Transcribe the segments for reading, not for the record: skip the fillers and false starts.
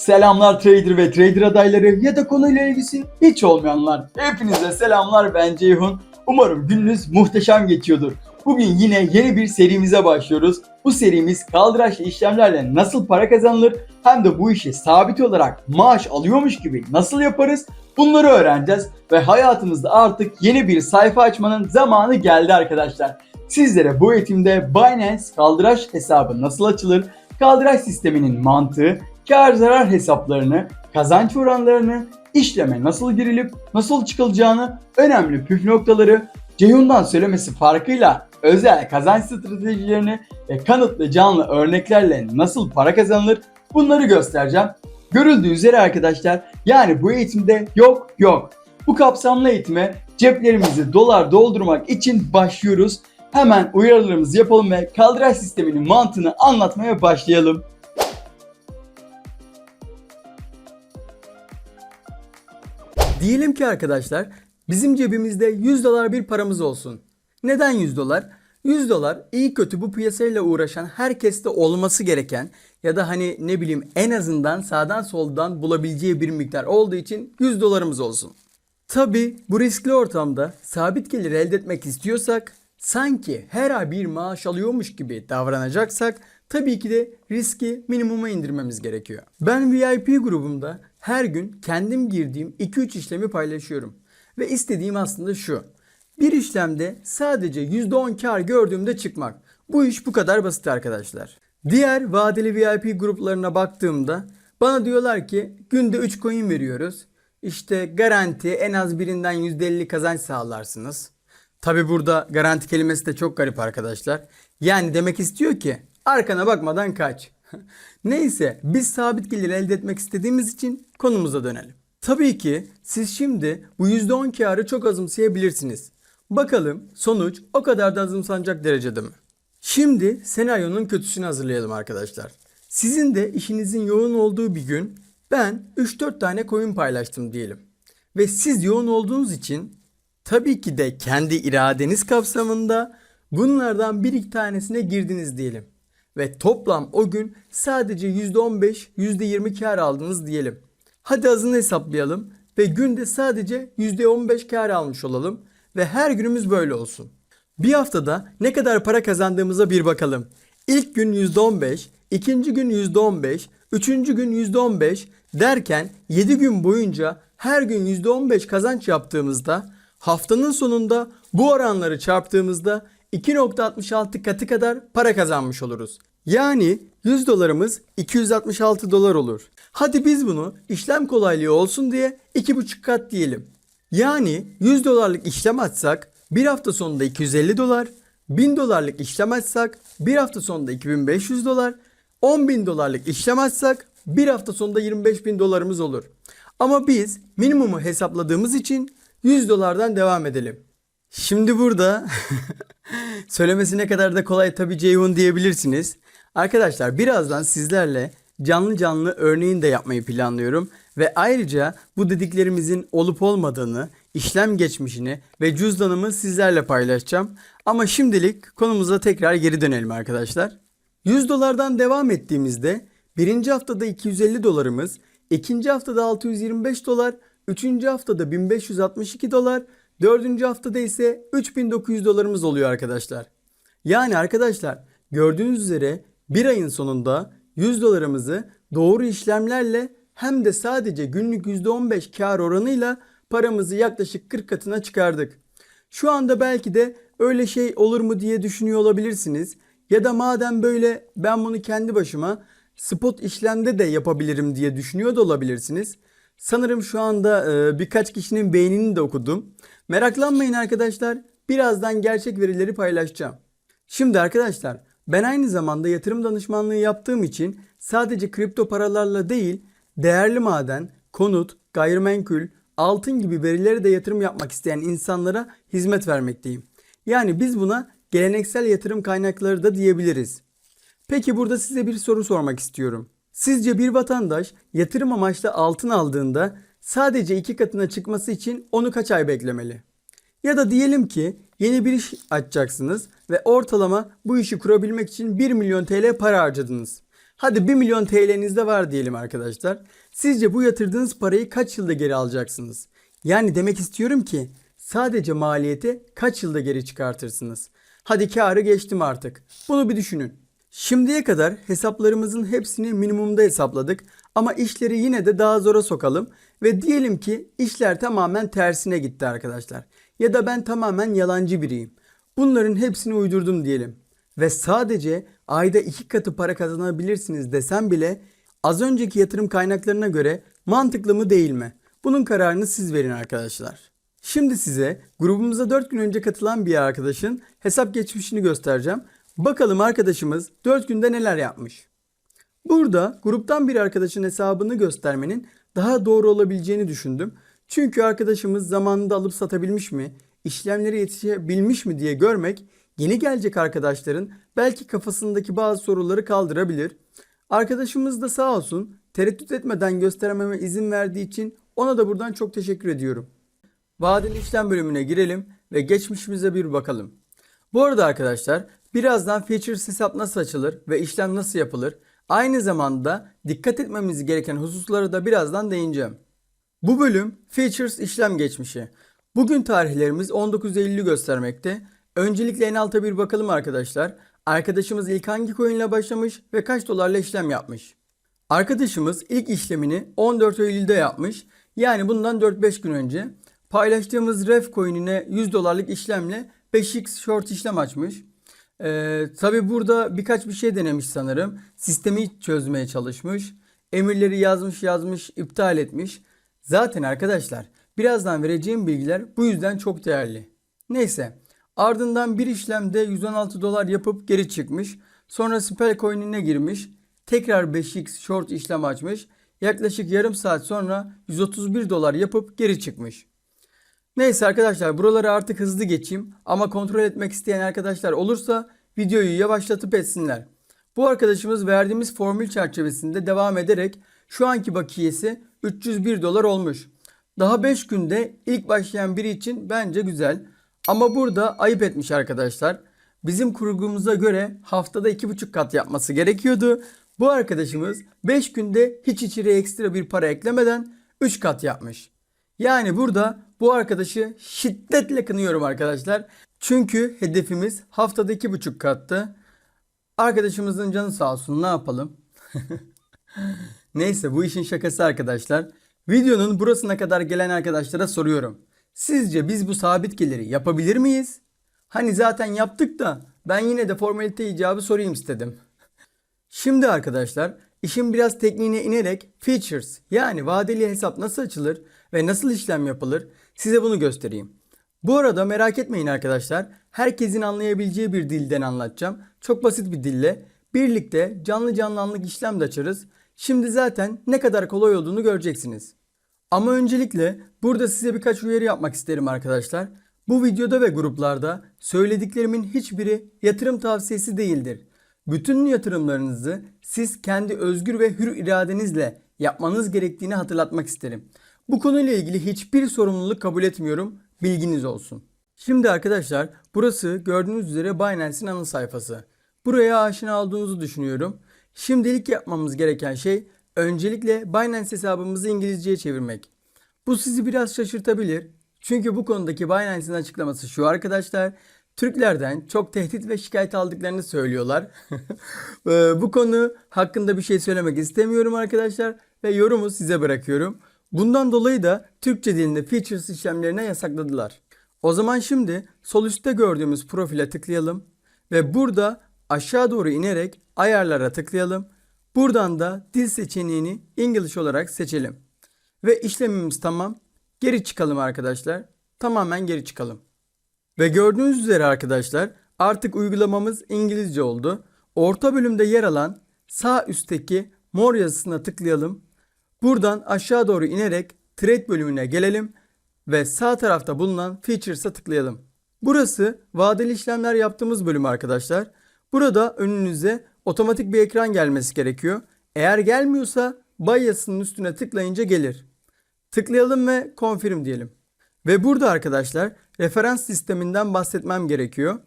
Selamlar trader ve trader adayları ya da konuyla ilgisi hiç olmayanlar. Hepinize selamlar, ben Ceyhun. Umarım gününüz muhteşem geçiyordur. Bugün yine yeni bir serimize başlıyoruz. Bu serimiz kaldıraçlı işlemlerle nasıl para kazanılır hem de bu işi sabit olarak maaş alıyormuş gibi nasıl yaparız, bunları öğreneceğiz. Ve hayatımızda artık yeni bir sayfa açmanın zamanı geldi arkadaşlar. Sizlere bu eğitimde Binance kaldıraç hesabı nasıl açılır, kaldıraç sisteminin mantığı, kar zarar hesaplarını, kazanç oranlarını, işleme nasıl girilip nasıl çıkılacağını, önemli püf noktaları, Ceyhun'dan söylemesi farkıyla özel kazanç stratejilerini ve kanıtlı canlı örneklerle nasıl para kazanılır, bunları göstereceğim. Görüldüğü üzere arkadaşlar, yani bu eğitimde yok. Bu kapsamlı eğitime ceplerimizi dolar doldurmak için başlıyoruz. Hemen uyarılarımızı yapalım ve kaldıraç sisteminin mantığını anlatmaya başlayalım. Diyelim ki arkadaşlar bizim cebimizde 100 dolar bir paramız olsun. Neden 100 dolar? 100 dolar iyi kötü bu piyasayla uğraşan herkeste olması gereken ya da hani ne bileyim en azından sağdan soldan bulabileceği bir miktar olduğu için 100 dolarımız olsun. Tabi bu riskli ortamda sabit gelir elde etmek istiyorsak, sanki her ay bir maaş alıyormuş gibi davranacaksak tabii ki de riski minimuma indirmemiz gerekiyor. Ben VIP grubumda her gün kendim girdiğim 2-3 işlemi paylaşıyorum. Ve istediğim aslında şu: bir işlemde sadece %10 kar gördüğümde çıkmak. Bu iş bu kadar basit arkadaşlar. Diğer vadeli VIP gruplarına baktığımda bana diyorlar ki günde 3 coin veriyoruz. İşte garanti en az birinden %50 kazanç sağlarsınız. Tabi burada garanti kelimesi de çok garip arkadaşlar. Yani demek istiyor ki arkana bakmadan kaç. Neyse, biz sabit gelir elde etmek istediğimiz için konumuza dönelim. Tabii ki siz şimdi bu %10 karı çok azımsayabilirsiniz. Bakalım sonuç o kadar da azımsanacak derecede mi? Şimdi senaryonun kötüsünü hazırlayalım arkadaşlar. Sizin de işinizin yoğun olduğu bir gün ben 3-4 tane coin paylaştım diyelim. Ve siz yoğun olduğunuz için tabii ki de kendi iradeniz kapsamında bunlardan bir iki tanesine girdiniz diyelim. Ve toplam o gün sadece %15, %20 kar aldınız diyelim. Hadi azını hesaplayalım ve günde sadece %15 kar almış olalım ve her günümüz böyle olsun. Bir haftada ne kadar para kazandığımıza bir bakalım. İlk gün %15, ikinci gün %15, üçüncü gün %15 derken 7 gün boyunca her gün %15 kazanç yaptığımızda haftanın sonunda bu oranları çarptığımızda 2,66 katı kadar para kazanmış oluruz. Yani 100 dolarımız 266 dolar olur. Hadi biz bunu işlem kolaylığı olsun diye 2,5 kat diyelim. Yani 100 dolarlık işlem açsak bir hafta sonunda 250 dolar, 1000 dolarlık işlem açsak bir hafta sonunda 2500 dolar, 10.000 dolarlık işlem açsak bir hafta sonunda 25.000 dolarımız olur. Ama biz minimumu hesapladığımız için 100 dolardan devam edelim. Şimdi burada söylemesi ne kadar da kolay tabii Ceyhun diyebilirsiniz. Arkadaşlar birazdan sizlerle canlı canlı örneğini de yapmayı planlıyorum. Ve ayrıca bu dediklerimizin olup olmadığını, işlem geçmişini ve cüzdanımı sizlerle paylaşacağım. Ama şimdilik konumuza tekrar geri dönelim arkadaşlar. 100 dolardan devam ettiğimizde birinci haftada 250 dolarımız, ikinci haftada 625 dolar, üçüncü haftada 1562 dolar, dördüncü haftada ise 3900 dolarımız oluyor arkadaşlar. Yani arkadaşlar gördüğünüz üzere bir ayın sonunda 100 dolarımızı doğru işlemlerle hem de sadece günlük %15 kar oranıyla paramızı yaklaşık 40 katına çıkardık. Şu anda belki de öyle şey olur mu diye düşünüyor olabilirsiniz. Ya da madem böyle ben bunu kendi başıma spot işlemde de yapabilirim diye düşünüyor da olabilirsiniz. Sanırım şu anda birkaç kişinin beynini de okudum. Meraklanmayın arkadaşlar. Birazdan gerçek verileri paylaşacağım. Şimdi arkadaşlar ben aynı zamanda yatırım danışmanlığı yaptığım için sadece kripto paralarla değil, değerli maden, konut, gayrimenkul, altın gibi verilere de yatırım yapmak isteyen insanlara hizmet vermekteyim. Yani biz buna geleneksel yatırım kaynakları da diyebiliriz. Peki burada size bir soru sormak istiyorum. Sizce bir vatandaş yatırım amaçlı altın aldığında sadece 2 katına çıkması için onu kaç ay beklemeli? Ya da diyelim ki yeni bir iş açacaksınız ve ortalama bu işi kurabilmek için 1 milyon TL para harcadınız. Hadi 1 milyon TL'niz de var diyelim arkadaşlar. Sizce bu yatırdığınız parayı kaç yılda geri alacaksınız? Yani demek istiyorum ki sadece maliyeti kaç yılda geri çıkartırsınız? Hadi kârı geçtim artık. Bunu bir düşünün. Şimdiye kadar hesaplarımızın hepsini minimumda hesapladık ama işleri yine de daha zora sokalım ve diyelim ki işler tamamen tersine gitti arkadaşlar. Ya da ben tamamen yalancı biriyim. Bunların hepsini uydurdum diyelim ve sadece ayda 2 katı para kazanabilirsiniz desem bile az önceki yatırım kaynaklarına göre mantıklı mı değil mi? Bunun kararını siz verin arkadaşlar. Şimdi size grubumuza 4 gün önce katılan bir arkadaşın hesap geçmişini göstereceğim. Bakalım arkadaşımız 4 günde neler yapmış. Burada gruptan bir arkadaşın hesabını göstermenin daha doğru olabileceğini düşündüm. Çünkü arkadaşımız zamanında alıp satabilmiş mi, işlemlere yetişebilmiş mi diye görmek yeni gelecek arkadaşların belki kafasındaki bazı soruları kaldırabilir. Arkadaşımız da sağ olsun tereddüt etmeden göstermeme izin verdiği için ona da buradan çok teşekkür ediyorum. Vadeli işlem bölümüne girelim ve geçmişimize bir bakalım. Bu arada arkadaşlar birazdan Features hesap nasıl açılır ve işlem nasıl yapılır, aynı zamanda dikkat etmemiz gereken hususlara da birazdan değineceğim. Bu bölüm Features işlem geçmişi. Bugün tarihlerimiz 19 Eylül'ü göstermekte. Öncelikle en alta bir bakalım arkadaşlar. Arkadaşımız ilk hangi coin ile başlamış ve kaç dolarla işlem yapmış? Arkadaşımız ilk işlemini 14 Eylül'de yapmış. Yani bundan 4-5 gün önce. Paylaştığımız Ref coin'ine 100 dolarlık işlemle 5x short işlem açmış. Tabi burada birkaç bir şey denemiş sanırım. Sistemi çözmeye çalışmış. Emirleri yazmış iptal etmiş. Zaten arkadaşlar birazdan vereceğim bilgiler bu yüzden çok değerli. Neyse, ardından bir işlemde 116 dolar yapıp geri çıkmış. Sonra Spell coin'ine girmiş. Tekrar 5x short işlem açmış. Yaklaşık yarım saat sonra 131 dolar yapıp geri çıkmış. Neyse arkadaşlar buraları artık hızlı geçeyim ama kontrol etmek isteyen arkadaşlar olursa videoyu yavaşlatıp etsinler. Bu arkadaşımız verdiğimiz formül çerçevesinde devam ederek şu anki bakiyesi 301 dolar olmuş. Daha 5 günde ilk başlayan biri için bence güzel. Ama burada ayıp etmiş arkadaşlar. Bizim kurgumuza göre haftada 2,5 kat yapması gerekiyordu. Bu arkadaşımız 5 günde hiç içeriye ekstra bir para eklemeden 3 kat yapmış. Yani burada bu arkadaşı şiddetle kınıyorum arkadaşlar. Çünkü hedefimiz haftada 2,5 kattı. Arkadaşımızın canı sağ olsun, ne yapalım. Neyse, bu işin şakası arkadaşlar. Videonun burasına kadar gelen arkadaşlara soruyorum. Sizce biz bu sabit geliri yapabilir miyiz? Hani zaten yaptık da ben yine de formalite icabı sorayım istedim. Şimdi arkadaşlar işin biraz tekniğine inerek Features yani vadeli hesap nasıl açılır ve nasıl işlem yapılır size bunu göstereyim. Bu arada merak etmeyin arkadaşlar, herkesin anlayabileceği bir dilden anlatacağım. Çok basit bir dille birlikte canlı anlık işlem de açarız. Şimdi zaten ne kadar kolay olduğunu göreceksiniz. Ama öncelikle burada size birkaç uyarı yapmak isterim arkadaşlar. Bu videoda ve gruplarda söylediklerimin hiçbiri yatırım tavsiyesi değildir. Bütün yatırımlarınızı siz kendi özgür ve hür iradenizle yapmanız gerektiğini hatırlatmak isterim. Bu konuyla ilgili hiçbir sorumluluk kabul etmiyorum. Bilginiz olsun. Şimdi arkadaşlar burası gördüğünüz üzere Binance'in ana sayfası. Buraya aşina olduğunuzu düşünüyorum. Şimdilik yapmamız gereken şey öncelikle Binance hesabımızı İngilizceye çevirmek. Bu sizi biraz şaşırtabilir. Çünkü bu konudaki Binance'in açıklaması şu arkadaşlar. Türklerden çok tehdit ve şikayet aldıklarını söylüyorlar. Bu konu hakkında bir şey söylemek istemiyorum arkadaşlar ve yorumu size bırakıyorum. Bundan dolayı da Türkçe dilinde Features işlemlerine yasakladılar. O zaman şimdi sol üstte gördüğümüz profile tıklayalım ve burada aşağı doğru inerek ayarlara tıklayalım. Buradan da dil seçeneğini English olarak seçelim. Ve işlemimiz tamam. Geri çıkalım arkadaşlar. Tamamen geri çıkalım. Ve gördüğünüz üzere arkadaşlar artık uygulamamız İngilizce oldu. Orta bölümde yer alan sağ üstteki mor yazısına tıklayalım. Buradan aşağı doğru inerek Trade bölümüne gelelim ve sağ tarafta bulunan Features'a tıklayalım. Burası vadeli işlemler yaptığımız bölüm arkadaşlar. Burada önünüze otomatik bir ekran gelmesi gerekiyor. Eğer gelmiyorsa Buy yazısının üstüne tıklayınca gelir. Tıklayalım ve Confirm diyelim. Ve burada arkadaşlar referans sisteminden bahsetmem gerekiyor.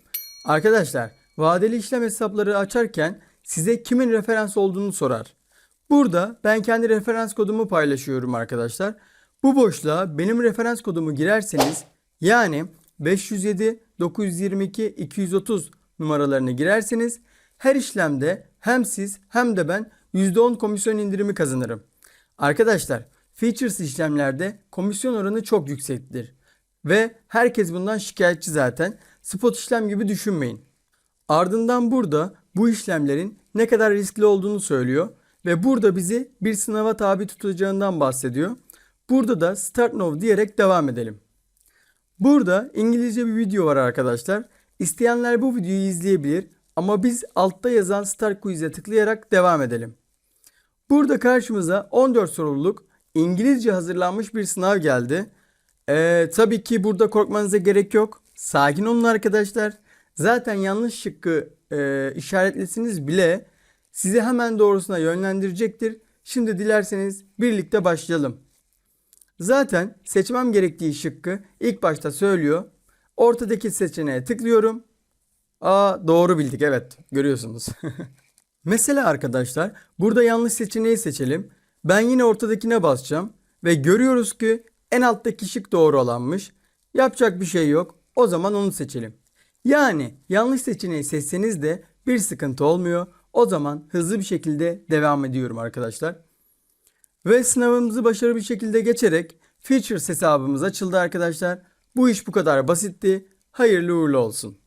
Arkadaşlar vadeli işlem hesapları açarken size kimin referans olduğunu sorar. Burada ben kendi referans kodumu paylaşıyorum arkadaşlar. Bu boşluğa benim referans kodumu girerseniz, yani 507 922 230 numaralarını girerseniz her işlemde hem siz hem de ben %10 komisyon indirimi kazanırım. Arkadaşlar, features işlemlerde komisyon oranı çok yüksektir. Ve herkes bundan şikayetçi zaten. Spot işlem gibi düşünmeyin. Ardından burada bu işlemlerin ne kadar riskli olduğunu söylüyor. Ve burada bizi bir sınava tabi tutacağından bahsediyor. Burada da Start Now diyerek devam edelim. Burada İngilizce bir video var arkadaşlar. İsteyenler bu videoyu izleyebilir ama biz altta yazan Start Quiz'e tıklayarak devam edelim. Burada karşımıza 14 soruluk İngilizce hazırlanmış bir sınav geldi. Tabii ki burada korkmanıza gerek yok. Sakin olun arkadaşlar. Zaten yanlış şıkkı işaretlesiniz bile sizi hemen doğrusuna yönlendirecektir. Şimdi dilerseniz birlikte başlayalım. Zaten seçmem gerektiği şıkkı ilk başta söylüyor. Ortadaki seçeneğe tıklıyorum. Doğru bildik, evet, görüyorsunuz. Mesela arkadaşlar burada yanlış seçeneği seçelim. Ben yine ortadakine basacağım. Ve görüyoruz ki en alttaki şık doğru olanmış. Yapacak bir şey yok. O zaman onu seçelim. Yani yanlış seçeneği seçseniz de bir sıkıntı olmuyor. O zaman hızlı bir şekilde devam ediyorum arkadaşlar. Ve sınavımızı başarılı bir şekilde geçerek Features hesabımız açıldı arkadaşlar. Bu iş bu kadar basitti. Hayırlı uğurlu olsun.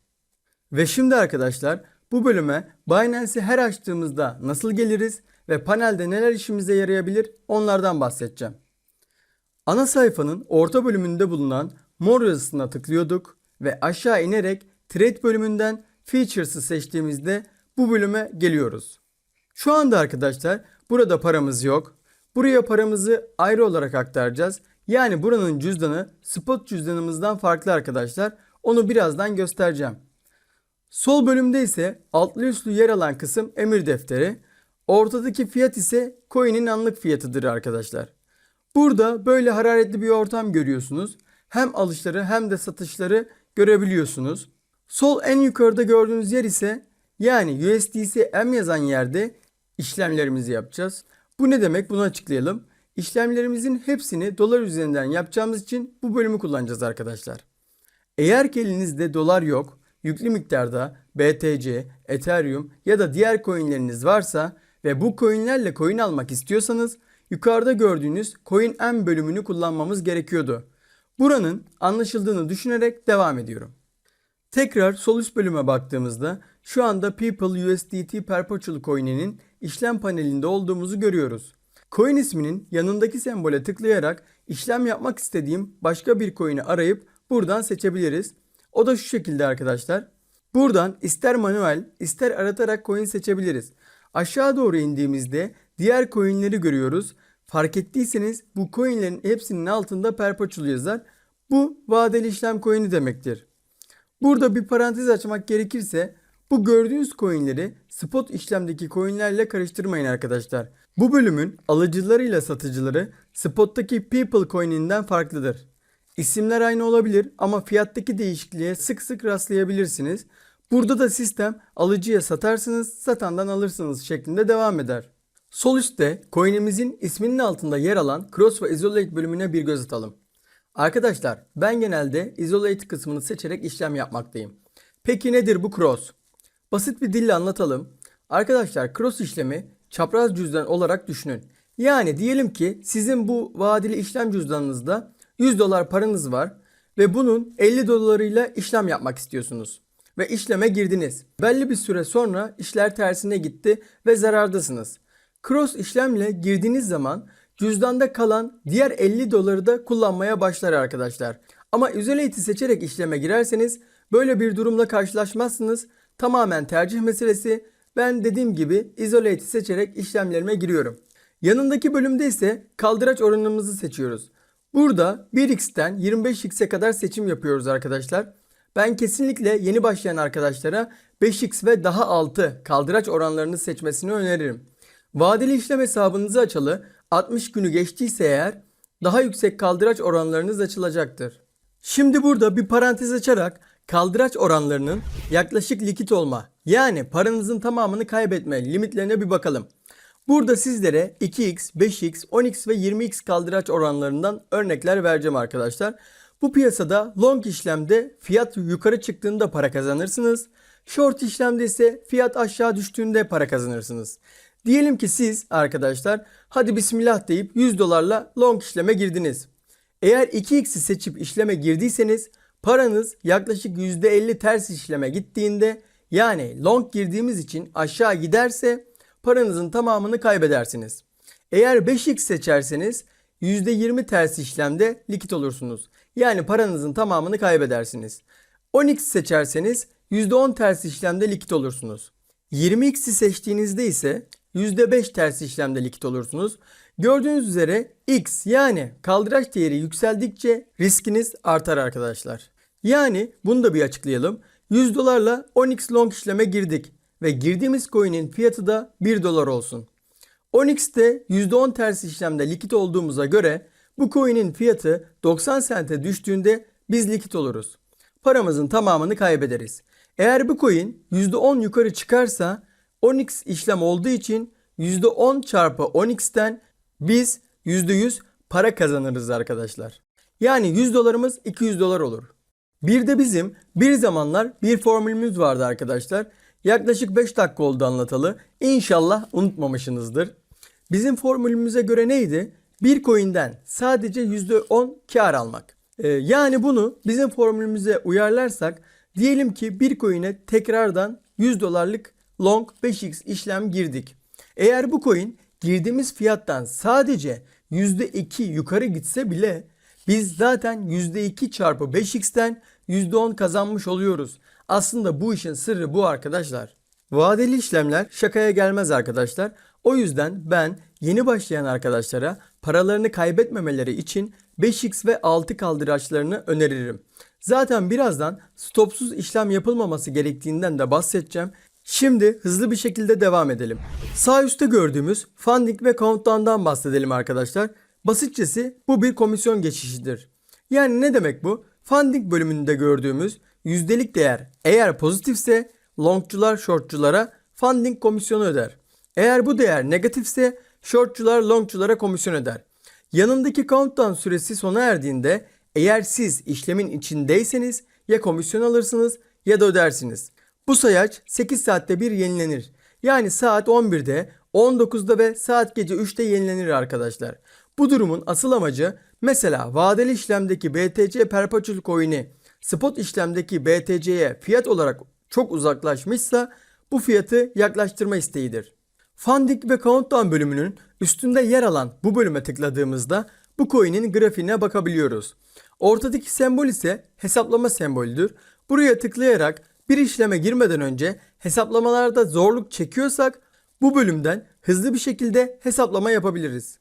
Ve şimdi arkadaşlar bu bölüme Binance'i her açtığımızda nasıl geliriz ve panelde neler işimize yarayabilir onlardan bahsedeceğim. Ana sayfanın orta bölümünde bulunan mor yazısına tıklıyorduk ve aşağı inerek Trade bölümünden Features'ı seçtiğimizde bu bölüme geliyoruz. Şu anda arkadaşlar burada paramız yok. Buraya paramızı ayrı olarak aktaracağız. Yani buranın cüzdanı spot cüzdanımızdan farklı arkadaşlar. Onu birazdan göstereceğim. Sol bölümde ise altlı üstlü yer alan kısım emir defteri. Ortadaki fiyat ise coin'in anlık fiyatıdır arkadaşlar. Burada böyle hararetli bir ortam görüyorsunuz. Hem alışları hem de satışları görebiliyorsunuz. Sol en yukarıda gördüğünüz yer ise, yani USDC M yazan yerde işlemlerimizi yapacağız. Bu ne demek? Bunu açıklayalım. İşlemlerimizin hepsini dolar üzerinden yapacağımız için bu bölümü kullanacağız arkadaşlar. Eğer ki elinizde dolar yok, yüklü miktarda BTC, Ethereum ya da diğer coinleriniz varsa ve bu coinlerle coin almak istiyorsanız yukarıda gördüğünüz Coin M bölümünü kullanmamız gerekiyordu. Buranın anlaşıldığını düşünerek devam ediyorum. Tekrar sol üst bölüme baktığımızda şu anda People USDT Perpetual Coin'inin işlem panelinde olduğumuzu görüyoruz. Coin isminin yanındaki sembole tıklayarak işlem yapmak istediğim başka bir coin'i arayıp buradan seçebiliriz. O da şu şekilde arkadaşlar. Buradan ister manuel ister aratarak coin seçebiliriz. Aşağı doğru indiğimizde diğer coinleri görüyoruz. Fark ettiyseniz bu coinlerin hepsinin altında Perpetual yazar. Bu vadeli işlem coin'i demektir. Burada bir parantez açmak gerekirse bu gördüğünüz coinleri spot işlemdeki coinlerle karıştırmayın arkadaşlar. Bu bölümün alıcılarıyla satıcıları spottaki People coin'inden farklıdır. İsimler aynı olabilir ama fiyattaki değişikliğe sık sık rastlayabilirsiniz. Burada da sistem alıcıya satarsınız, satandan alırsınız şeklinde devam eder. Sol üstte coin'imizin isminin altında yer alan Cross ve Isolate bölümüne bir göz atalım. Arkadaşlar ben genelde Isolate kısmını seçerek işlem yapmaktayım. Peki nedir bu Cross? Basit bir dille anlatalım. Arkadaşlar Cross işlemi çapraz cüzdan olarak düşünün. Yani diyelim ki sizin bu vadeli işlem cüzdanınızda 100 dolar paranız var ve bunun 50 dolarıyla işlem yapmak istiyorsunuz. Ve işleme girdiniz. Belli bir süre sonra işler tersine gitti ve zarardasınız. Cross işlemle girdiğiniz zaman cüzdanda kalan diğer 50 doları da kullanmaya başlar arkadaşlar. Ama Isolate'i seçerek işleme girerseniz böyle bir durumla karşılaşmazsınız. Tamamen tercih meselesi. Ben dediğim gibi Isolate'i seçerek işlemlerime giriyorum. Yanındaki bölümde ise kaldıraç oranımızı seçiyoruz. Burada 1x'ten 25x'e kadar seçim yapıyoruz arkadaşlar. Ben kesinlikle yeni başlayan arkadaşlara 5x ve daha altı kaldıraç oranlarını seçmesini öneririm. Vadeli işlem hesabınızı açalı 60 günü geçtiyse eğer daha yüksek kaldıraç oranlarınız açılacaktır. Şimdi burada bir parantez açarak kaldıraç oranlarının yaklaşık likit olma, yani paranızın tamamını kaybetme limitlerine bir bakalım. Burada sizlere 2x, 5x, 10x ve 20x kaldıraç oranlarından örnekler vereceğim arkadaşlar. Bu piyasada long işlemde fiyat yukarı çıktığında para kazanırsınız. Short işlemde ise fiyat aşağı düştüğünde para kazanırsınız. Diyelim ki siz arkadaşlar hadi bismillah deyip 100 dolarla long işleme girdiniz. Eğer 2x'i seçip işleme girdiyseniz paranız yaklaşık %50 ters işleme gittiğinde, yani long girdiğimiz için aşağı giderse paranızın tamamını kaybedersiniz. Eğer 5x seçerseniz %20 ters işlemde likit olursunuz. Yani paranızın tamamını kaybedersiniz. 10x seçerseniz %10 ters işlemde likit olursunuz. 20x'i seçtiğinizde ise %5 ters işlemde likit olursunuz. Gördüğünüz üzere x, yani kaldıraç değeri yükseldikçe riskiniz artar arkadaşlar. Yani bunu da bir açıklayalım. 100 dolarla 10x long işleme girdik ve girdiğimiz coin'in fiyatı da 1 dolar olsun. 10x'te %10 ters işlemde likit olduğumuza göre bu coin'in fiyatı 90 sente düştüğünde biz likit oluruz. Paramızın tamamını kaybederiz. Eğer bu coin %10 yukarı çıkarsa 10x işlem olduğu için %10 çarpı 10x'ten biz %100 para kazanırız arkadaşlar. Yani 100 dolarımız 200 dolar olur. Bir de bizim bir zamanlar bir formülümüz vardı arkadaşlar. Yaklaşık 5 dakika oldu anlatalı. İnşallah unutmamışsınızdır. Bizim formülümüze göre neydi? Bir coin'den sadece %10 kar almak. Yani bunu bizim formülümüze uyarlarsak diyelim ki bir coin'e tekrardan 100 dolarlık long 5x işlem girdik. Eğer bu coin girdiğimiz fiyattan sadece %2 yukarı gitse bile biz zaten %2 çarpı 5x'ten %10 kazanmış oluyoruz. Aslında bu işin sırrı bu arkadaşlar. Vadeli işlemler şakaya gelmez arkadaşlar. O yüzden ben yeni başlayan arkadaşlara paralarını kaybetmemeleri için 5x ve 6 kaldıraçlarını öneririm. Zaten birazdan stopsuz işlem yapılmaması gerektiğinden de bahsedeceğim. Şimdi hızlı bir şekilde devam edelim. Sağ üstte gördüğümüz funding ve countdown'dan bahsedelim arkadaşlar. Basitçesi bu bir komisyon geçişidir. Yani ne demek bu? Funding bölümünde gördüğümüz yüzdelik değer eğer pozitifse longçular shortçulara funding komisyonu öder. Eğer bu değer negatifse shortçular longçulara komisyon öder. Yanındaki countdown süresi sona erdiğinde eğer siz işlemin içindeyseniz ya komisyon alırsınız ya da ödersiniz. Bu sayaç 8 saatte bir yenilenir. Yani saat 11'de, 19'da ve saat gece 3'te yenilenir arkadaşlar. Bu durumun asıl amacı mesela vadeli işlemdeki BTC Perpetual Coin'i spot işlemdeki BTC'ye fiyat olarak çok uzaklaşmışsa bu fiyatı yaklaştırma isteğidir. Funding ve Countdown bölümünün üstünde yer alan bu bölüme tıkladığımızda bu coin'in grafiğine bakabiliyoruz. Ortadaki sembol ise hesaplama sembolüdür. Buraya tıklayarak bir işleme girmeden önce hesaplamalarda zorluk çekiyorsak bu bölümden hızlı bir şekilde hesaplama yapabiliriz.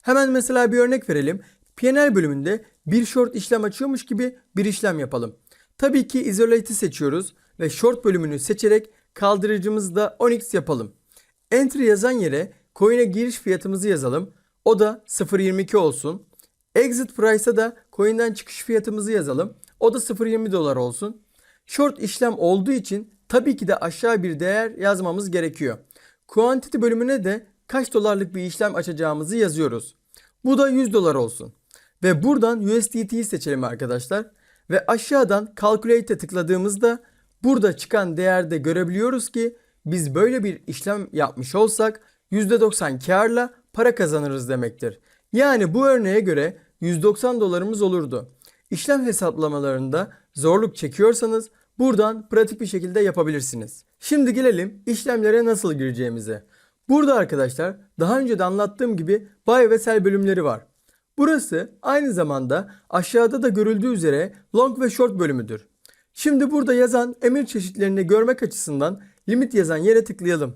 Hemen mesela bir örnek verelim. P&L bölümünde bir short işlem açıyormuş gibi bir işlem yapalım. Tabii ki isolate'i seçiyoruz ve short bölümünü seçerek kaldırıcımızda 10x yapalım. Entry yazan yere coin'e giriş fiyatımızı yazalım. O da 0.22 olsun. Exit price'a da coin'den çıkış fiyatımızı yazalım. O da 0.20 dolar olsun. Short işlem olduğu için tabii ki de aşağı bir değer yazmamız gerekiyor. Quantity bölümüne de kaç dolarlık bir işlem açacağımızı yazıyoruz. Bu da 100 dolar olsun. Ve buradan USDT'yi seçelim arkadaşlar. Ve aşağıdan Calculate'e tıkladığımızda burada çıkan değerde görebiliyoruz ki biz böyle bir işlem yapmış olsak %90 karla para kazanırız demektir. Yani bu örneğe göre 190 dolarımız olurdu. İşlem hesaplamalarında zorluk çekiyorsanız buradan pratik bir şekilde yapabilirsiniz. Şimdi gelelim işlemlere nasıl gireceğimize. Burada arkadaşlar daha önce de anlattığım gibi buy ve sell bölümleri var. Burası aynı zamanda aşağıda da görüldüğü üzere long ve short bölümüdür. Şimdi burada yazan emir çeşitlerini görmek açısından limit yazan yere tıklayalım.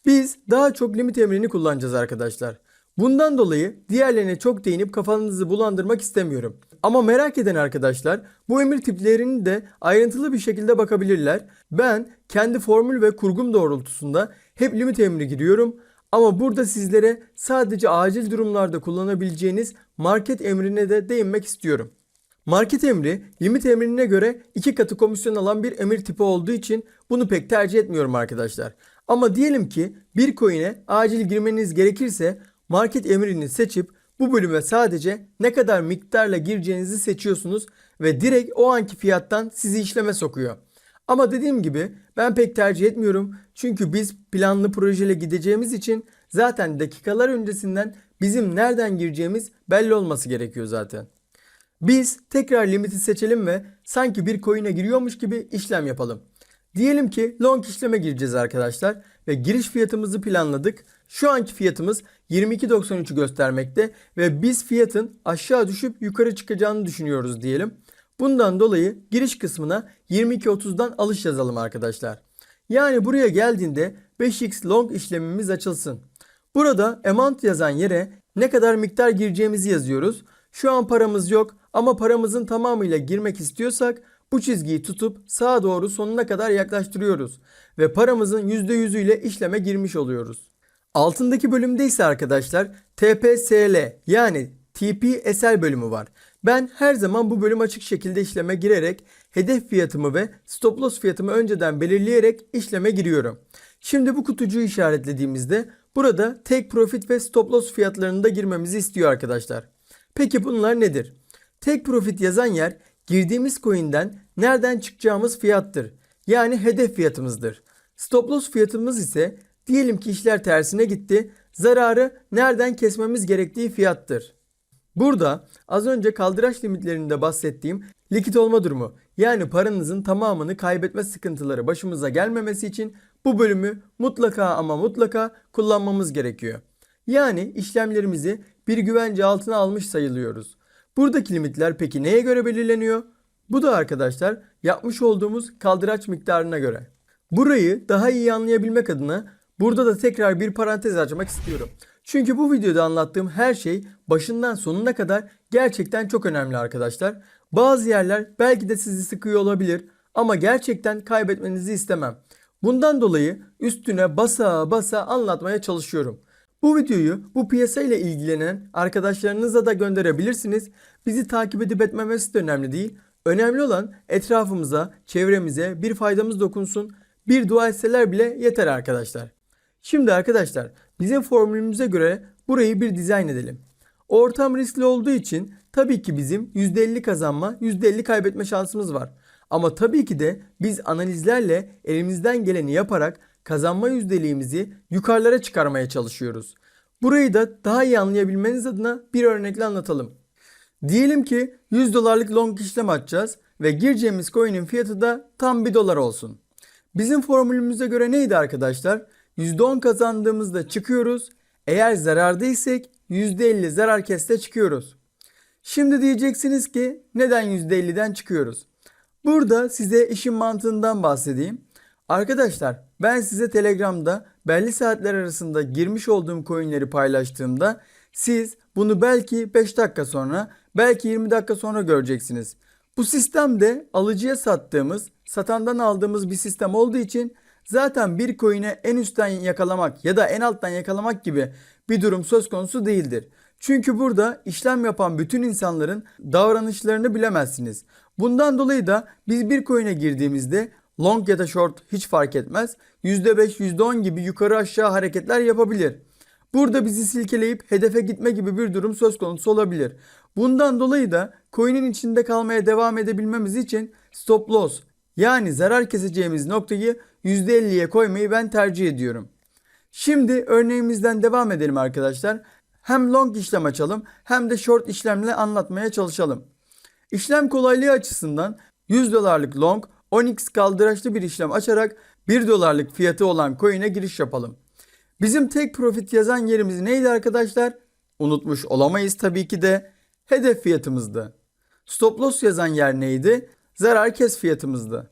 Biz daha çok limit emrini kullanacağız arkadaşlar. Bundan dolayı diğerlerine çok değinip kafanızı bulandırmak istemiyorum. Ama merak eden arkadaşlar bu emir tiplerini de ayrıntılı bir şekilde bakabilirler. Ben kendi formül ve kurgum doğrultusunda hep limit emri giriyorum. Ama burada sizlere sadece acil durumlarda kullanabileceğiniz market emrine de değinmek istiyorum. Market emri limit emrine göre 2 katı komisyon alan bir emir tipi olduğu için bunu pek tercih etmiyorum arkadaşlar. Ama diyelim ki bir coin'e acil girmeniz gerekirse market emrini seçip bu bölüme sadece ne kadar miktarla gireceğinizi seçiyorsunuz ve direkt o anki fiyattan sizi işleme sokuyor. Ama dediğim gibi ben pek tercih etmiyorum. Çünkü biz planlı projeyle gideceğimiz için zaten dakikalar öncesinden bizim nereden gireceğimiz belli olması gerekiyor zaten. Biz tekrar limiti seçelim ve sanki bir coin'e giriyormuş gibi işlem yapalım. Diyelim ki long işleme gireceğiz arkadaşlar ve giriş fiyatımızı planladık. Şu anki fiyatımız 22.93'ü göstermekte ve biz fiyatın aşağı düşüp yukarı çıkacağını düşünüyoruz diyelim. Bundan dolayı giriş kısmına 22.30'dan alış yazalım arkadaşlar. Yani buraya geldiğinde 5x long işlemimiz açılsın. Burada amount yazan yere ne kadar miktar gireceğimizi yazıyoruz. Şu an paramız yok ama paramızın tamamıyla girmek istiyorsak bu çizgiyi tutup sağa doğru sonuna kadar yaklaştırıyoruz. Ve paramızın %100'ü ile işleme girmiş oluyoruz. Altındaki bölümde ise arkadaşlar TPSL yani TPSL bölümü var. Ben her zaman bu bölüm açık şekilde işleme girerek hedef fiyatımı ve stop loss fiyatımı önceden belirleyerek işleme giriyorum. Şimdi bu kutucuğu işaretlediğimizde burada take profit ve stop loss fiyatlarını da girmemizi istiyor arkadaşlar. Peki bunlar nedir? Take profit yazan yer girdiğimiz coin'den nereden çıkacağımız fiyattır. Yani hedef fiyatımızdır. Stop loss fiyatımız ise diyelim ki işler tersine gitti. Zararı nereden kesmemiz gerektiği fiyattır. Burada az önce kaldıraç limitlerinde bahsettiğim likit olma durumu yani paranızın tamamını kaybetme sıkıntıları başımıza gelmemesi için bu bölümü mutlaka ama mutlaka kullanmamız gerekiyor. Yani işlemlerimizi bir güvence altına almış sayılıyoruz. Buradaki limitler peki neye göre belirleniyor? Bu da arkadaşlar yapmış olduğumuz kaldıraç miktarına göre. Burayı daha iyi anlayabilmek adına burada da tekrar bir parantez açmak istiyorum. Çünkü bu videoda anlattığım her şey başından sonuna kadar gerçekten çok önemli arkadaşlar. Bazı yerler belki de sizi sıkıyor olabilir ama gerçekten kaybetmenizi istemem. Bundan dolayı üstüne basa basa anlatmaya çalışıyorum. Bu videoyu bu piyasa ile ilgilenen arkadaşlarınıza da gönderebilirsiniz. Bizi takip edip etmemesi de önemli değil. Önemli olan etrafımıza, çevremize bir faydamız dokunsun. Bir dua etseler bile yeter arkadaşlar. Şimdi arkadaşlar bizim formülümüze göre burayı bir dizayn edelim. Ortam riskli olduğu için tabii ki bizim %50 kazanma, %50 kaybetme şansımız var. Ama tabii ki de biz analizlerle elimizden geleni yaparak kazanma yüzdeliğimizi yukarılara çıkarmaya çalışıyoruz. Burayı da daha iyi anlayabilmeniz adına bir örnekle anlatalım. Diyelim ki 100 dolarlık long işlem açacağız ve gireceğimiz coin'in fiyatı da tam 1 dolar olsun. Bizim formülümüze göre neydi arkadaşlar? %10 kazandığımızda çıkıyoruz. Eğer zarardaysak %50 zarar keste çıkıyoruz. Şimdi diyeceksiniz ki neden %50'den çıkıyoruz? Burada size işin mantığından bahsedeyim. Arkadaşlar ben size Telegram'da belli saatler arasında girmiş olduğum coinleri paylaştığımda siz bunu belki 5 dakika sonra belki 20 dakika sonra göreceksiniz. Bu sistemde alıcıya sattığımız, satandan aldığımız bir sistem olduğu için zaten bir coin'e en üstten yakalamak ya da en alttan yakalamak gibi bir durum söz konusu değildir. Çünkü burada işlem yapan bütün insanların davranışlarını bilemezsiniz. Bundan dolayı da biz bir coin'e girdiğimizde long ya da short hiç fark etmez %5, %10 gibi yukarı aşağı hareketler yapabilir. Burada bizi silkeleyip hedefe gitme gibi bir durum söz konusu olabilir. Bundan dolayı da coin'in içinde kalmaya devam edebilmemiz için stop loss yani zarar keseceğimiz noktayı %50'ye koymayı ben tercih ediyorum. Şimdi örneğimizden devam edelim arkadaşlar. Hem long işlem açalım hem de short işlemle anlatmaya çalışalım. İşlem kolaylığı açısından 100 dolarlık long 10x kaldıraçlı bir işlem açarak 1 dolarlık fiyatı olan coin'e giriş yapalım. Bizim take profit yazan yerimiz neydi arkadaşlar? Unutmuş olamayız tabii ki de hedef fiyatımızdı. Stop loss yazan yer neydi? Zarar kes fiyatımızdı.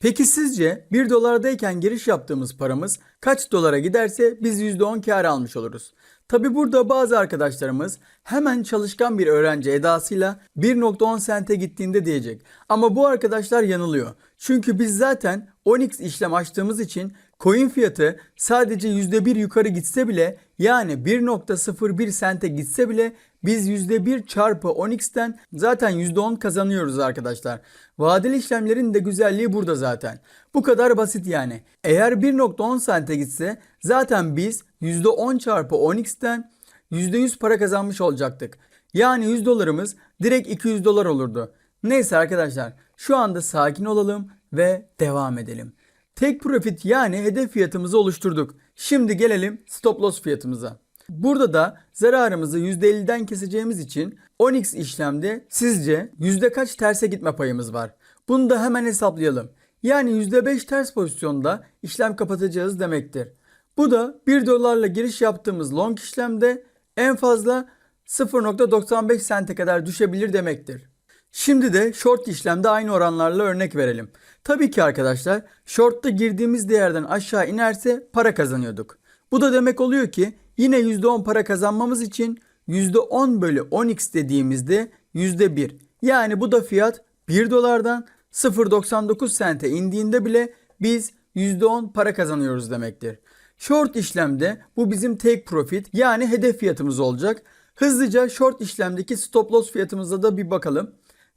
Peki sizce 1 dolardayken giriş yaptığımız paramız kaç dolara giderse biz %10 kar almış oluruz? Tabi burada bazı arkadaşlarımız hemen çalışkan bir öğrenci edasıyla 1.10 sente gittiğinde diyecek. Ama bu arkadaşlar yanılıyor. Çünkü biz zaten 10x işlem açtığımız için coin fiyatı sadece %1 yukarı gitse bile Yani 1.01 sente gitse bile biz %1 çarpı 10x'ten zaten %10 kazanıyoruz arkadaşlar. Vadeli işlemlerin de güzelliği burada zaten. Bu kadar basit yani. Eğer 1.10 sente gitse zaten biz %10 çarpı 10x'ten %100 para kazanmış olacaktık. Yani 100 dolarımız direkt 200 dolar olurdu. Neyse arkadaşlar, şu anda sakin olalım ve devam edelim. Take profit yani hedef fiyatımızı oluşturduk. Şimdi gelelim stop loss fiyatımıza. Burada da zararımızı %50'den keseceğimiz için 10x işlemde sizce yüzde kaç terse gitme payımız var? Bunu da hemen hesaplayalım. Yani %5 ters pozisyonda işlem kapatacağız demektir. Bu da 1 dolarla giriş yaptığımız long işlemde en fazla 0.95 sente kadar düşebilir demektir. Şimdi de short işlemde aynı oranlarla örnek verelim. Tabii ki arkadaşlar, short'ta girdiğimiz değerden aşağı inerse para kazanıyorduk. Bu da demek oluyor ki yine %10 para kazanmamız için %10 bölü 10x dediğimizde %1. Yani bu da fiyat 1 dolardan 0.99 sente indiğinde bile biz %10 para kazanıyoruz demektir. Short işlemde bu bizim take profit yani hedef fiyatımız olacak. Hızlıca short işlemdeki stop loss fiyatımıza da bir bakalım.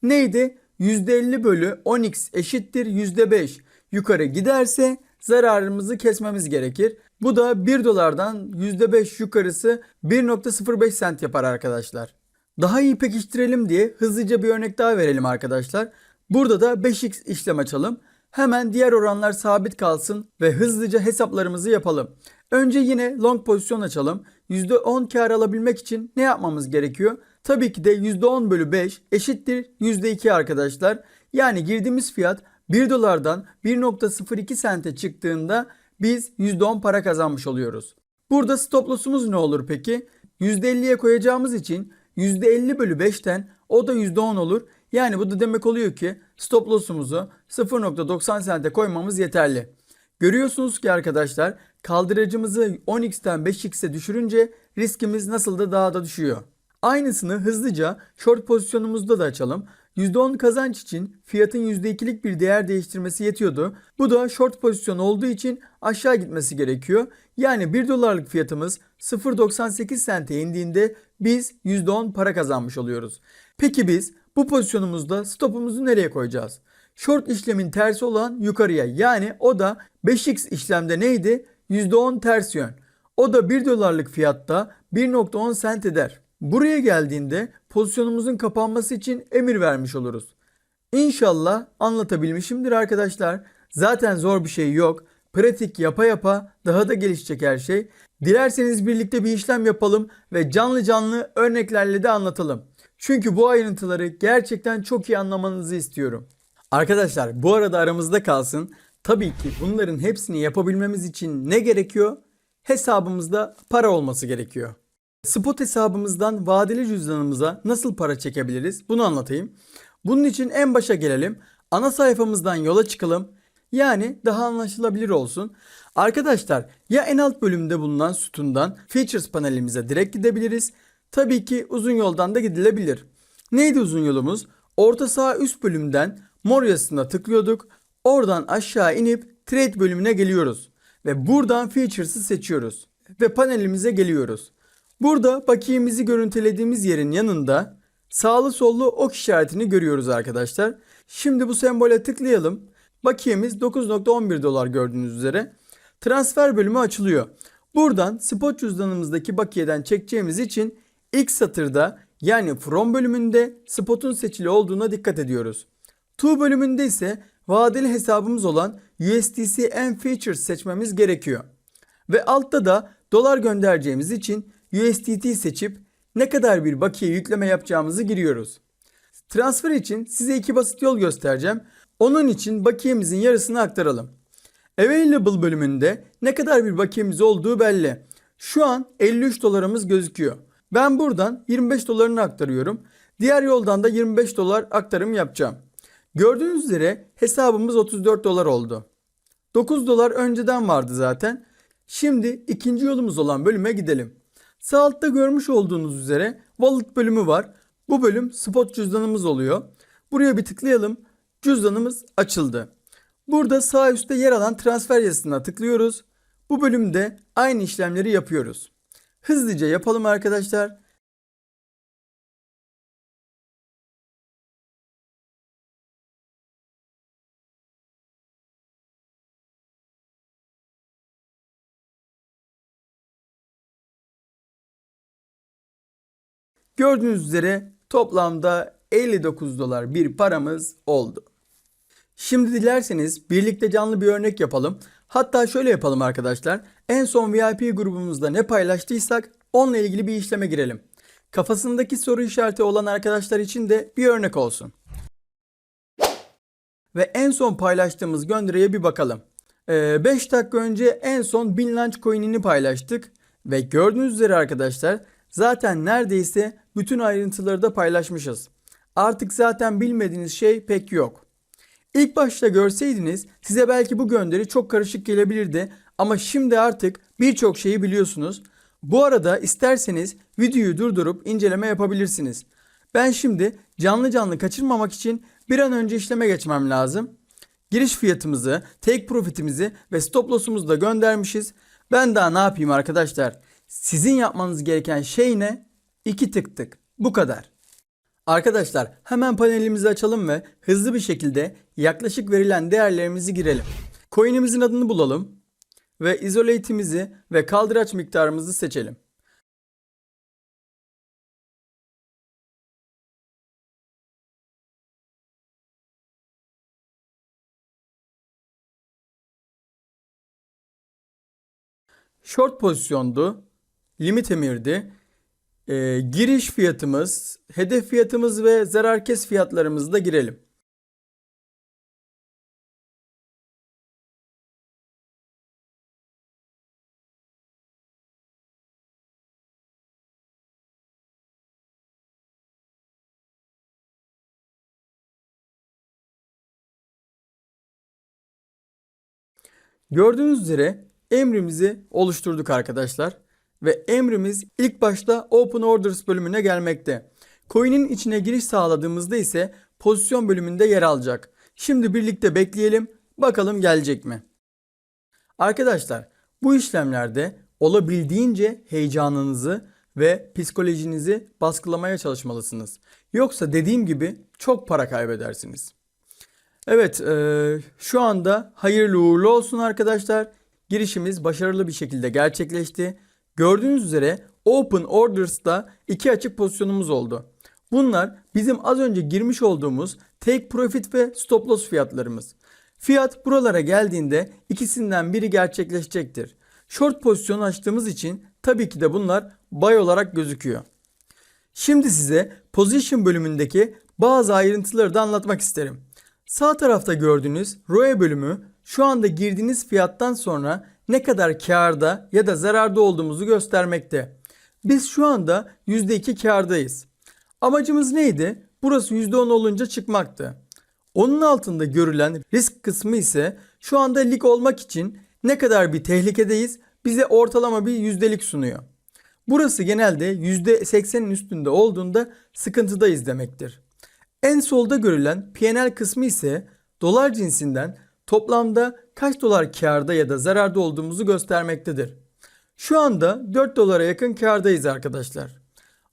Neydi? %50 bölü 10x eşittir %5. Yukarı giderse zararımızı kesmemiz gerekir. Bu da 1 dolardan %5 yukarısı 1.05 sent yapar arkadaşlar. Daha iyi pekiştirelim diye hızlıca bir örnek daha verelim arkadaşlar. Burada da 5x işlem açalım. Hemen diğer oranlar sabit kalsın ve hızlıca hesaplarımızı yapalım. Önce yine long pozisyon açalım. %10 kar alabilmek için ne yapmamız gerekiyor? Tabii ki de %10 bölü 5 eşittir %2 arkadaşlar. Yani girdiğimiz fiyat 1 dolardan 1.02 sente çıktığında biz %10 para kazanmış oluyoruz. Burada stop loss'umuz ne olur peki? %50'ye koyacağımız için %50 bölü 5'ten o da %10 olur. Yani bu da demek oluyor ki stop loss'umuzu 0.90 sente koymamız yeterli. Görüyorsunuz ki arkadaşlar, kaldıracımızı 10x'ten 5x'e düşürünce riskimiz nasıl da daha da düşüyor. Aynısını hızlıca short pozisyonumuzda da açalım. %10 kazanç için fiyatın %2'lik bir değer değiştirmesi yetiyordu. Bu da short pozisyon olduğu için aşağı gitmesi gerekiyor. Yani 1 dolarlık fiyatımız 0.98 sente indiğinde biz %10 para kazanmış oluyoruz. Peki biz bu pozisyonumuzda stopumuzu nereye koyacağız? Short işlemin tersi olan yukarıya, yani o da 5x işlemde neydi? %10 ters yön. O da 1 dolarlık fiyatta 1.10 sent eder. Buraya geldiğinde pozisyonumuzun kapanması için emir vermiş oluruz. İnşallah anlatabilmişimdir arkadaşlar. Zaten zor bir şey yok. Pratik yapa yapa daha da gelişecek her şey. Dilerseniz birlikte bir işlem yapalım ve canlı canlı örneklerle de anlatalım. Çünkü bu ayrıntıları gerçekten çok iyi anlamanızı istiyorum. Arkadaşlar, bu arada aramızda kalsın. Tabii ki bunların hepsini yapabilmemiz için ne gerekiyor? Hesabımızda para olması gerekiyor. Spot hesabımızdan vadeli cüzdanımıza nasıl para çekebiliriz? Bunu anlatayım. Bunun için en başa gelelim. Ana sayfamızdan yola çıkalım. Yani daha anlaşılabilir olsun. Arkadaşlar, ya en alt bölümde bulunan sütundan Features panelimize direkt gidebiliriz. Tabii ki uzun yoldan da gidilebilir. Neydi uzun yolumuz? Orta sağ üst bölümden mor yazısına tıklıyorduk. Oradan aşağı inip Trade bölümüne geliyoruz. Ve buradan Features'ı seçiyoruz. Ve panelimize geliyoruz. Burada bakiyemizi görüntülediğimiz yerin yanında sağlı sollu ok işaretini görüyoruz arkadaşlar. Şimdi bu sembole tıklayalım. Bakiyemiz 9.11 dolar gördüğünüz üzere. Transfer bölümü açılıyor. Buradan spot cüzdanımızdaki bakiyeden çekeceğimiz için ilk satırda yani From bölümünde spotun seçili olduğuna dikkat ediyoruz. To bölümünde ise vadeli hesabımız olan USDC and Features seçmemiz gerekiyor. Ve altta da dolar göndereceğimiz için USDT seçip ne kadar bir bakiye yükleme yapacağımızı giriyoruz. Transfer için size iki basit yol göstereceğim. Onun için bakiyemizin yarısını aktaralım. Available bölümünde ne kadar bir bakiyemiz olduğu belli. Şu an 53 dolarımız gözüküyor. Ben buradan 25 dolarını aktarıyorum. Diğer yoldan da 25 dolar aktarım yapacağım. Gördüğünüz üzere hesabımız 34 dolar oldu. 9 dolar önceden vardı zaten. Şimdi ikinci yolumuz olan bölüme gidelim. Sağ altta görmüş olduğunuz üzere Wallet bölümü var. Bu bölüm spot cüzdanımız oluyor. Buraya bir tıklayalım. Cüzdanımız açıldı. Burada sağ üstte yer alan transfer yazısına tıklıyoruz. Bu bölümde aynı işlemleri yapıyoruz. Hızlıca yapalım arkadaşlar. Gördüğünüz üzere toplamda 59 dolar bir paramız oldu. Şimdi dilerseniz birlikte canlı bir örnek yapalım. Hatta şöyle yapalım arkadaşlar. En son VIP grubumuzda ne paylaştıysak onunla ilgili bir işleme girelim. Kafasındaki soru işareti olan arkadaşlar için de bir örnek olsun. Ve en son paylaştığımız gönderiye bir bakalım. 5 dakika önce en son Binance Coin'ini paylaştık. Ve gördüğünüz üzere arkadaşlar zaten neredeyse bütün ayrıntıları da paylaşmışız. Artık zaten bilmediğiniz şey pek yok. İlk başta görseydiniz size belki bu gönderi çok karışık gelebilirdi ama şimdi artık birçok şeyi biliyorsunuz. Bu arada isterseniz videoyu durdurup inceleme yapabilirsiniz. Ben şimdi canlı kaçırmamak için bir an önce işleme geçmem lazım. Giriş fiyatımızı, take profitimizi ve stop loss'umuzu da göndermişiz. Ben daha ne yapayım arkadaşlar? Sizin yapmanız gereken şey ne? 2 tık. Bu kadar. Arkadaşlar hemen panelimizi açalım ve hızlı bir şekilde yaklaşık verilen değerlerimizi girelim. Coin'imizin adını bulalım ve isolate'imizi ve kaldıraç miktarımızı seçelim. Short pozisyondu, limit emirdi. Giriş fiyatımız, hedef fiyatımız ve zarar kes fiyatlarımızı da girelim. Gördüğünüz üzere emrimizi oluşturduk arkadaşlar. Ve emrimiz ilk başta Open Orders bölümüne gelmekte. Coin'in içine giriş sağladığımızda ise pozisyon bölümünde yer alacak. Şimdi birlikte bekleyelim. Bakalım gelecek mi? Arkadaşlar bu işlemlerde olabildiğince heyecanınızı ve psikolojinizi baskılamaya çalışmalısınız. Yoksa dediğim gibi çok para kaybedersiniz. Evet, şu anda hayırlı uğurlu olsun arkadaşlar. Girişimiz başarılı bir şekilde gerçekleşti. Gördüğünüz üzere Open Orders'ta 2 açık pozisyonumuz oldu. Bunlar bizim az önce girmiş olduğumuz Take Profit ve Stop Loss fiyatlarımız. Fiyat buralara geldiğinde ikisinden biri gerçekleşecektir. Short pozisyonu açtığımız için tabii ki de bunlar buy olarak gözüküyor. Şimdi size Position bölümündeki bazı ayrıntıları da anlatmak isterim. Sağ tarafta gördüğünüz ROE bölümü şu anda girdiğiniz fiyattan sonra ne kadar kârda ya da zararda olduğumuzu göstermekte. Biz şu anda %2 kârdayız. Amacımız neydi? Burası %10 olunca çıkmaktı. Onun altında görülen risk kısmı ise şu anda lig olmak için ne kadar bir tehlikedeyiz bize ortalama bir yüzdelik sunuyor. Burası genelde %80'in üstünde olduğunda sıkıntıdayız demektir. En solda görülen P&L kısmı ise dolar cinsinden toplamda kaç dolar kârda ya da zararda olduğumuzu göstermektedir. Şu anda 4 dolara yakın kârdayız arkadaşlar.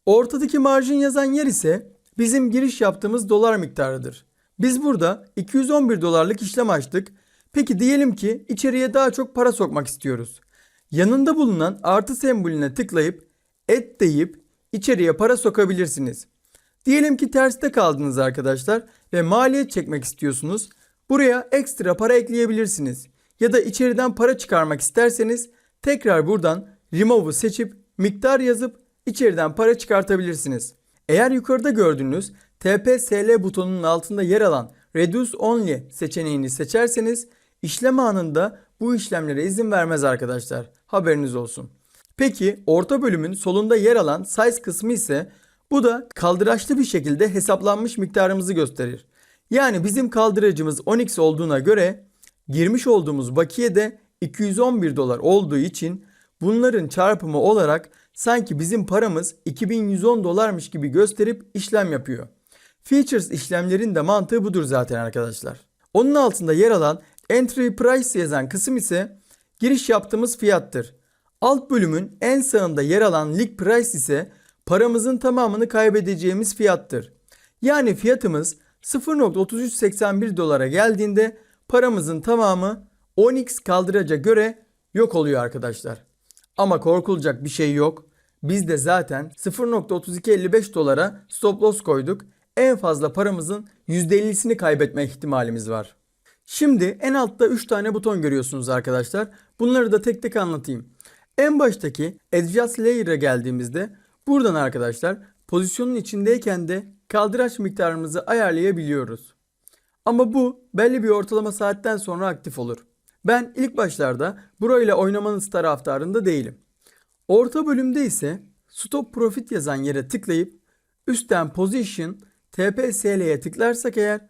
Ortadaki marjin yazan yer ise bizim giriş yaptığımız dolar miktarıdır. Biz burada 211 dolarlık işlem açtık. Peki diyelim ki içeriye daha çok para sokmak istiyoruz. Yanında bulunan artı sembolüne tıklayıp et deyip içeriye para sokabilirsiniz. Diyelim ki terste kaldınız arkadaşlar ve maliyet çekmek istiyorsunuz. Buraya ekstra para ekleyebilirsiniz. Ya da içeriden para çıkarmak isterseniz tekrar buradan Remove'u seçip miktar yazıp içeriden para çıkartabilirsiniz. Eğer yukarıda gördüğünüz TPSL butonunun altında yer alan Reduce Only seçeneğini seçerseniz işlem anında bu işlemlere izin vermez arkadaşlar. Haberiniz olsun. Peki orta bölümün solunda yer alan Size kısmı ise bu da kaldıraçlı bir şekilde hesaplanmış miktarımızı gösterir. Yani bizim kaldıracımız 10x olduğuna göre girmiş olduğumuz bakiye de 211 dolar olduğu için bunların çarpımı olarak sanki bizim paramız 2110 dolarmış gibi gösterip işlem yapıyor. Futures işlemlerin de mantığı budur zaten arkadaşlar. Onun altında yer alan Entry Price yazan kısım ise giriş yaptığımız fiyattır. Alt bölümün en sağında yer alan Lig Price ise paramızın tamamını kaybedeceğimiz fiyattır. Yani fiyatımız 0.3381 dolara geldiğinde paramızın tamamı 10x kaldıraca göre yok oluyor arkadaşlar. Ama korkulacak bir şey yok. Biz de zaten 0.3255 dolara stop loss koyduk. En fazla paramızın %50'sini kaybetme ihtimalimiz var. Şimdi en altta 3 tane buton görüyorsunuz arkadaşlar. Bunları da tek tek anlatayım. En baştaki Adjust Layer'a geldiğimizde buradan arkadaşlar pozisyonun içindeyken de kaldıraç miktarımızı ayarlayabiliyoruz. Ama bu belli bir ortalama saatten sonra aktif olur. Ben ilk başlarda burayla oynamanız taraftarında değilim. Orta bölümde ise Stop Profit yazan yere tıklayıp üstten Position TPSL'ye tıklarsak eğer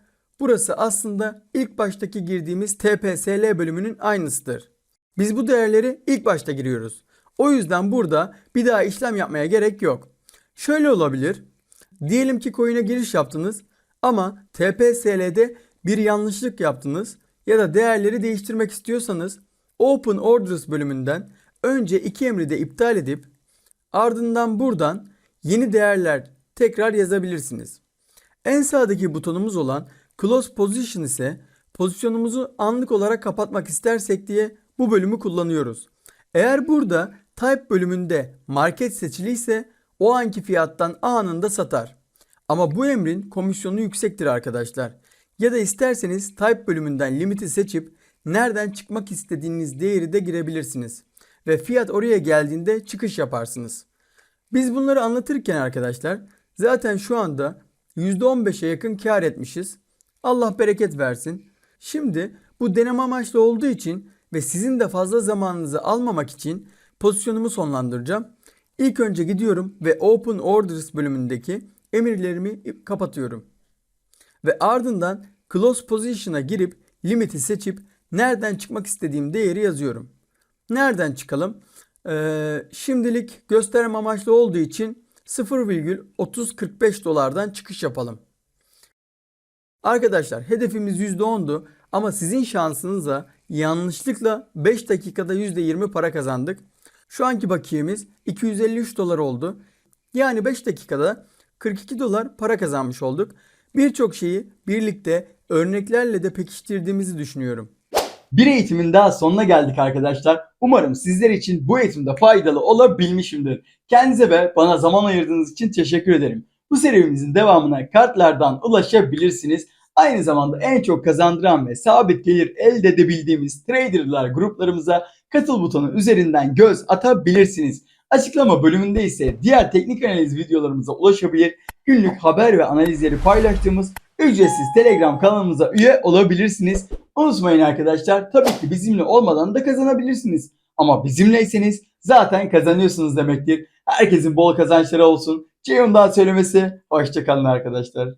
burası aslında ilk baştaki girdiğimiz TPSL bölümünün aynısıdır. Biz bu değerleri ilk başta giriyoruz. O yüzden burada bir daha işlem yapmaya gerek yok. Şöyle olabilir. Diyelim ki coin'e giriş yaptınız ama TPSL'de bir yanlışlık yaptınız ya da değerleri değiştirmek istiyorsanız Open Orders bölümünden önce iki emri de iptal edip ardından buradan yeni değerler tekrar yazabilirsiniz. En sağdaki butonumuz olan Close Position ise pozisyonumuzu anlık olarak kapatmak istersek diye bu bölümü kullanıyoruz. Eğer burada Type bölümünde market seçiliyse o anki fiyattan anında satar. Ama bu emrin komisyonu yüksektir arkadaşlar. Ya da isterseniz Type bölümünden limiti seçip nereden çıkmak istediğiniz değeri de girebilirsiniz. Ve fiyat oraya geldiğinde çıkış yaparsınız. Biz bunları anlatırken arkadaşlar zaten şu anda %15'e yakın kar etmişiz. Allah bereket versin. Şimdi bu deneme amaçlı olduğu için ve sizin de fazla zamanınızı almamak için pozisyonumu sonlandıracağım. İlk önce gidiyorum ve Open Orders bölümündeki emirlerimi kapatıyorum. Ve ardından Close Position'a girip limiti seçip nereden çıkmak istediğim değeri yazıyorum. Nereden çıkalım? Şimdilik gösterme amaçlı olduğu için 0,3045 dolardan çıkış yapalım. Arkadaşlar hedefimiz %10'du ama sizin şansınıza yanlışlıkla 5 dakikada %20 para kazandık. Şu anki bakiyemiz 253 dolar oldu. Yani 5 dakikada 42 dolar para kazanmış olduk. Birçok şeyi birlikte örneklerle de pekiştirdiğimizi düşünüyorum. Bir eğitimin daha sonuna geldik arkadaşlar. Umarım sizler için bu eğitimde faydalı olabilmişimdir. Kendinize ve bana zaman ayırdığınız için teşekkür ederim. Bu serimizin devamına kartlardan ulaşabilirsiniz. Aynı zamanda en çok kazandıran ve sabit gelir elde edebildiğimiz traderlar gruplarımıza katıl butonu üzerinden göz atabilirsiniz. Açıklama bölümünde ise diğer teknik analiz videolarımıza ulaşabilir, günlük haber ve analizleri paylaştığımız ücretsiz Telegram kanalımıza üye olabilirsiniz. Unutmayın arkadaşlar, tabii ki bizimle olmadan da kazanabilirsiniz. Ama bizimleyseniz zaten kazanıyorsunuz demektir. Herkesin bol kazançları olsun. Ceyhun daha söylemesi. Hoşçakalın arkadaşlar.